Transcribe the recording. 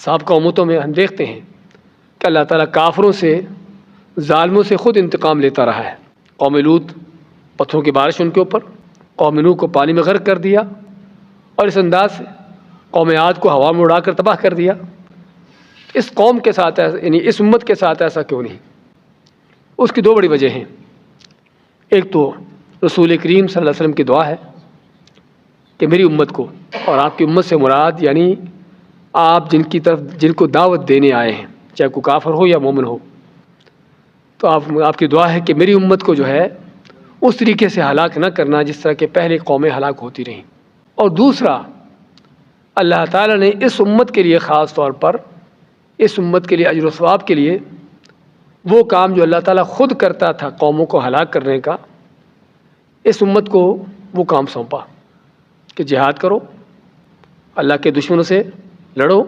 साबिक़ा उम्मतों में हम देखते हैं कि अल्लाह ताला काफ़िरों से, ज़ालिमों से ख़ुद इंतकाम लेता रहा है। कौम लूत, पत्थरों की बारिश उनके ऊपर, कौम नूह को पानी में गर्क कर दिया, और इस अंदाज से कौम आद को हवा में उड़ाकर तबाह कर दिया। इस कौम के साथ ऐसा, यानी इस उम्मत के साथ ऐसा क्यों नहीं? उसकी दो बड़ी वजह हैं। एक तो रसूल करीम सल्लल्लाहु अलैहि वसल्लम की दुआ है कि मेरी उम्मत को, और आपकी उम्मत से मुराद यानी आप जिनको दावत देने आए हैं, चाहे कोई काफिर हो या मोमिन हो, तो आपकी दुआ है कि मेरी उम्मत को जो है उस तरीके से हलाक न करना जिस तरह के पहले कौमें हलाक होती रहीं। और दूसरा, अल्लाह ताला ने इस उम्मत के लिए ख़ास तौर पर, इस उम्मत के लिए अजर व सवाब के लिए वो काम जो अल्लाह ताला ख़ुद करता था कौमों को हलाक करने का, इस उम्मत को वो काम सौंपा कि जिहाद करो, अल्लाह के दुश्मनों से लड़ो।